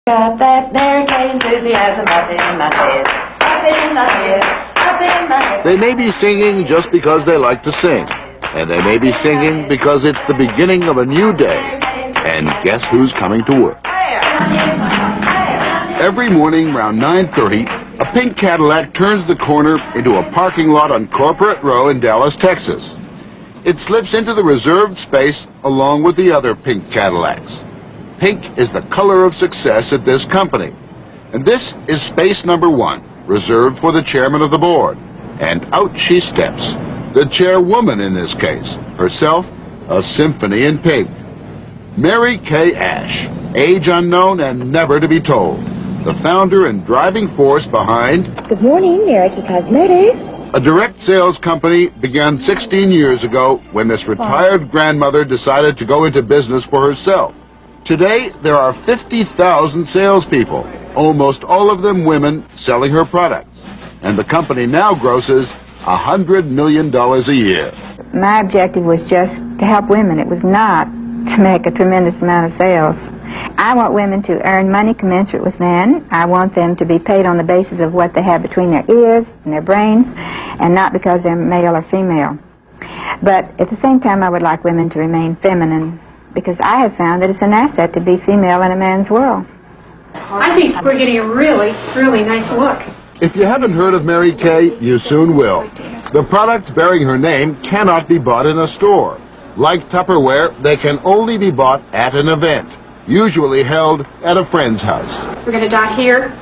Got that Mary Kay enthusiasm up in my head, up in my head, up in my head. They may be singing just because they like to sing, and they may be singing because it's the beginning of a new day. And guess who's coming to work? Every morning around 9:30, a pink Cadillac turns the corner into a parking lot on Corporate Row in Dallas, Texas. It slips into the reserved space along with the other pink Cadillacs. Pink is the color of success at this company. And this is space number 1, reserved for the chairman of the board. And out she steps, the chairwoman in this case, herself a symphony in pink. Mary Kay Ash, age unknown and never to be told, the founder and driving force behind Good morning, Mary Kay Cosmetics. a direct sales company began 16 years ago when this retired grandmother decided to go into business for herself. Today, there are 50,000 salespeople, almost all of them women, selling her products. And the company now grosses $100 million a year. My objective was just to help women. It was not to make a tremendous amount of sales. I want women to earn money commensurate with men. I want them to be paid on the basis of what they have between their ears and their brains, and not because they're male or female. But at the same time, I would like women to remain feminine, because I have found that it's an asset to be female in a man's world. I think we're getting a really, really nice look. If you haven't heard of Mary Kay, you soon will. The products bearing her name cannot be bought in a store. Like Tupperware, they can only be bought at an event, usually held at a friend's house. We're going to dot here,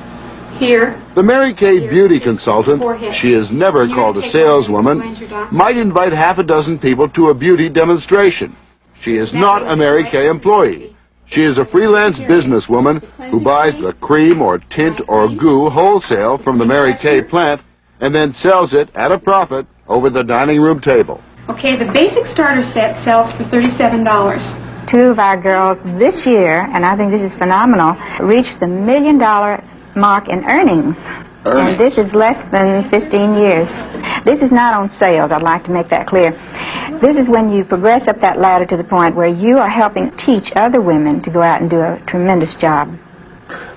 here. The Mary Kay beauty consultant, she is never called a saleswoman, might invite half a dozen people to a beauty demonstration. She is not a Mary Kay employee. She is a freelance businesswoman who buys the cream or tint or goo wholesale from the Mary Kay plant and then sells it at a profit over the dining room table. Okay, the basic starter set sells for $37. 2 of our girls this year, and I think this is phenomenal, reached the $1 million mark in earnings. And this is less than 15 years. This is not on sales, I'd like to make that clear. This is when you progress up that ladder to the point where you are helping teach other women to go out and do a tremendous job.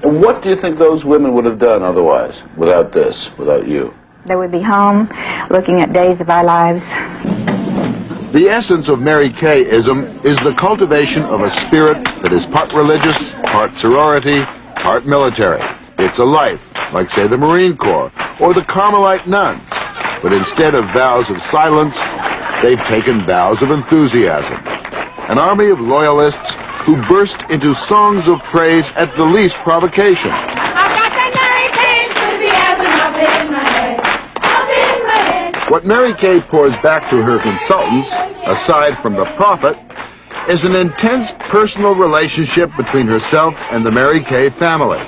And what do you think those women would have done otherwise, without this, without you? They would be home looking at days of our lives. The essence of Mary Kay-ism is the cultivation of a spirit that is part religious, part sorority, part military. It's a life, like, say, the Marine Corps or the Carmelite nuns. But instead of vows of silence, they've taken vows of enthusiasm. An army of loyalists who burst into songs of praise at the least provocation. I've got that Mary Kay enthusiasm up in my head, up in my head. What Mary Kay pours back to her consultants, aside from the profit, is an intense personal relationship between herself and the Mary Kay family.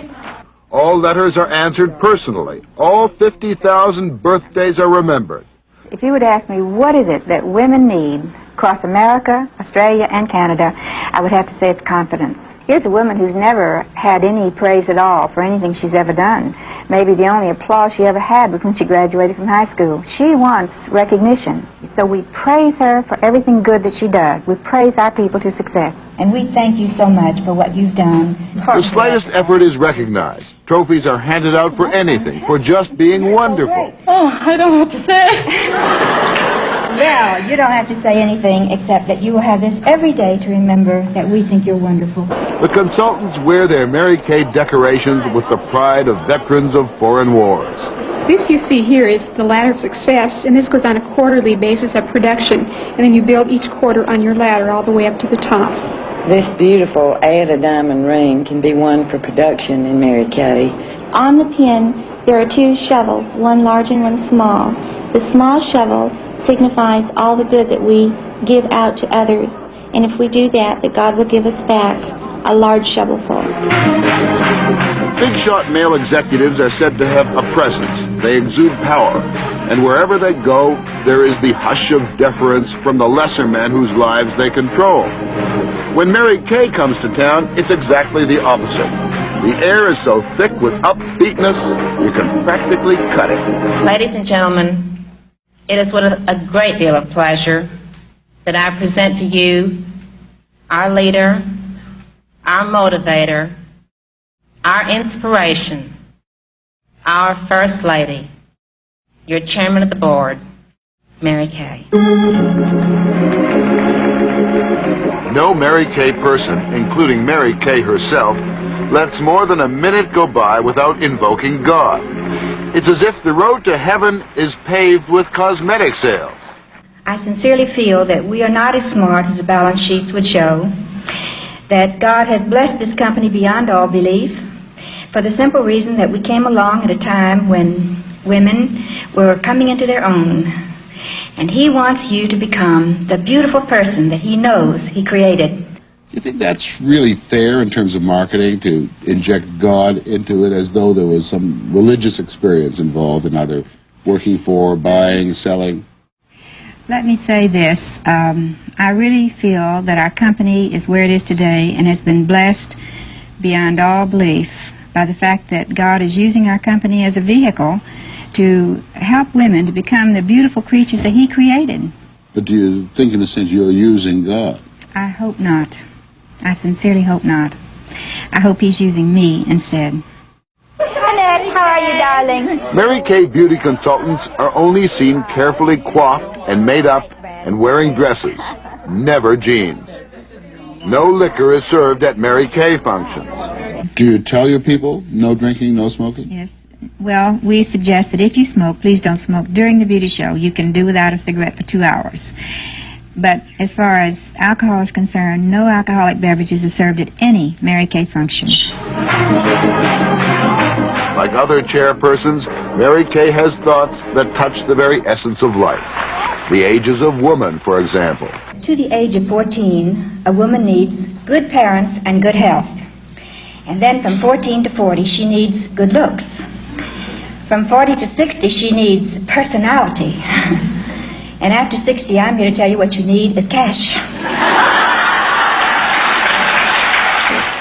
All letters are answered personally. All 50,000 birthdays are remembered. If you would ask me what is it that women need across America, Australia, and Canada, I would have to say it's confidence. Here's a woman who's never had any praise at all for anything she's ever done. Maybe the only applause she ever had was when she graduated from high school. She wants recognition. So we praise her for everything good that she does. We praise our people to success. And we thank you so much for what you've done. The slightest effort is recognized. Trophies are handed out for anything, for just being wonderful. Oh, I don't know what to say. Well, you don't have to say anything except that you will have this every day to remember that we think you're wonderful. The consultants wear their Mary Kay decorations with the pride of veterans of foreign wars. This you see here is the ladder of success, and this goes on a quarterly basis of production, and then you build each quarter on your ladder all the way up to the top. This beautiful Ada diamond ring can be won for production in Mary Kay. On the pin, there are 2 shovels, one large and one small. The small shovel signifies all the good that we give out to others, and if we do that, that God will give us back a large shovelful. Big shot male executives are said to have a presence. They exude power, and wherever they go, there is the hush of deference from the lesser men whose lives they control. When Mary Kay comes to town, it's exactly the opposite. The air is so thick with upbeatness, you can practically cut it. Ladies and gentlemen, it is with a great deal of pleasure that I present to you our leader, our motivator, our our inspiration, our First Lady, your Chairman of the Board, Mary Kay. No Mary Kay person, including Mary Kay herself, lets more than a minute go by without invoking God. It's as if the road to heaven is paved with cosmetic sales. I sincerely feel that we are not as smart as the balance sheets would show, that God has blessed this company beyond all belief, for the simple reason that we came along at a time when women were coming into their own. And He wants you to become the beautiful person that He knows He created. Do you think that's really fair in terms of marketing, to inject God into it as though there was some religious experience involved in either working for, buying, selling? Let me say this. I really feel that our company is where it is today and has been blessed beyond all belief by the fact that God is using our company as a vehicle to help women to become the beautiful creatures that He created. But do you think, in a sense, you're using God? I hope not. I sincerely hope not. I hope He's using me instead. Annette, how are you, darling? Mary Kay beauty consultants are only seen carefully coiffed and made up and wearing dresses, never jeans. No liquor is served at Mary Kay functions. Do you tell your people no drinking, no smoking? Yes. Well, we suggest that if you smoke, please don't smoke during the beauty show. You can do without a cigarette for 2 hours. But as far as alcohol is concerned, no alcoholic beverages are served at any Mary Kay function. Like other chairpersons, Mary Kay has thoughts that touch the very essence of life. The ages of woman, for example. To the age of 14, a woman needs good parents and good health. And then from 14 to 40, she needs good looks. From 40 to 60, she needs personality. And after 60, I'm here to tell you what you need is cash.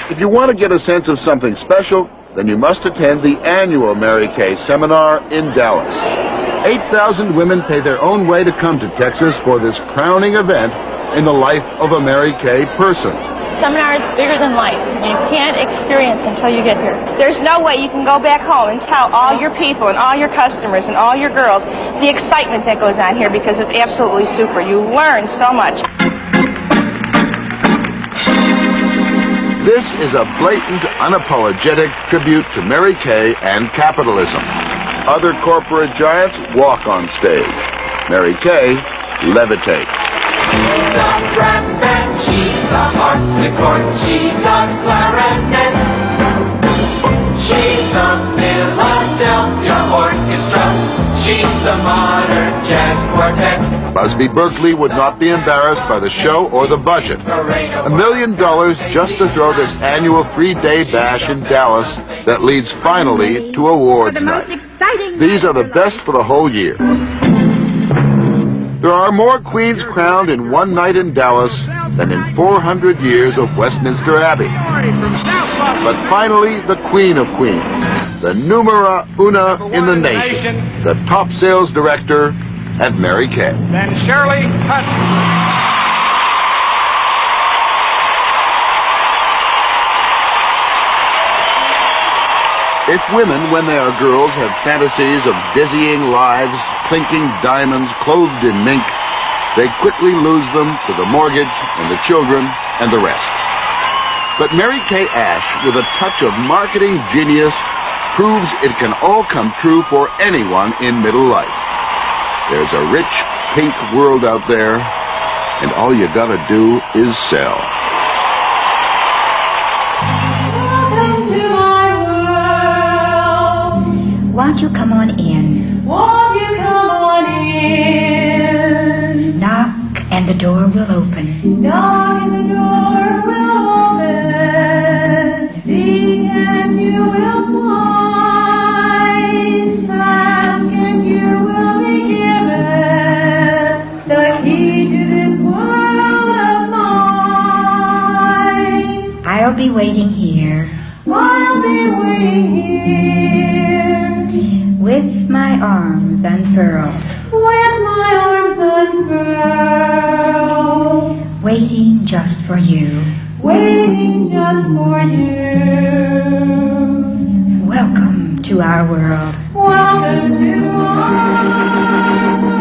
If you want to get a sense of something special, then you must attend the annual Mary Kay seminar in Dallas. 8,000 women pay their own way to come to Texas for this crowning event in the life of a Mary Kay person. Seminar is bigger than life. You can't experience until you get here. There's no way you can go back home and tell all your people and all your customers and all your girls the excitement that goes on here, because it's absolutely super. You learn so much. This is a blatant, unapologetic tribute to Mary Kay and capitalism. Other corporate giants walk on stage. Mary Kay levitates. She's a brass band, she's a harpsichord, she's a clarinet. She's the Philadelphia Orchestra, she's the modern jazz quartet. Busby Berkeley would not be embarrassed by the show or the budget. $1 million just to throw this annual 3-day bash in Dallas that leads finally to awards night. These are the best for the whole year. There are more queens crowned in one night in Dallas than in 400 years of Westminster Abbey. But finally, the Queen of Queens, the numero una in the nation, the top sales director at Mary Kay. Then Shirley Hutton. If women, when they are girls, have fantasies of dizzying lives, clinking diamonds, clothed in mink, they quickly lose them to the mortgage and the children and the rest. But Mary Kay Ash, with a touch of marketing genius, proves it can all come true for anyone in middle life. There's a rich, pink world out there, and all you gotta do is sell. Won't you come on in? Won't you come on in? Knock and the door will open. Knock and the door will open. Seek and you will find. Ask and you will be given the key to this world of mine. I'll be waiting here. I'll be waiting here. With my arms unfurled. With my arms unfurled. Waiting just for you. Waiting just for you. to our world. Welcome to our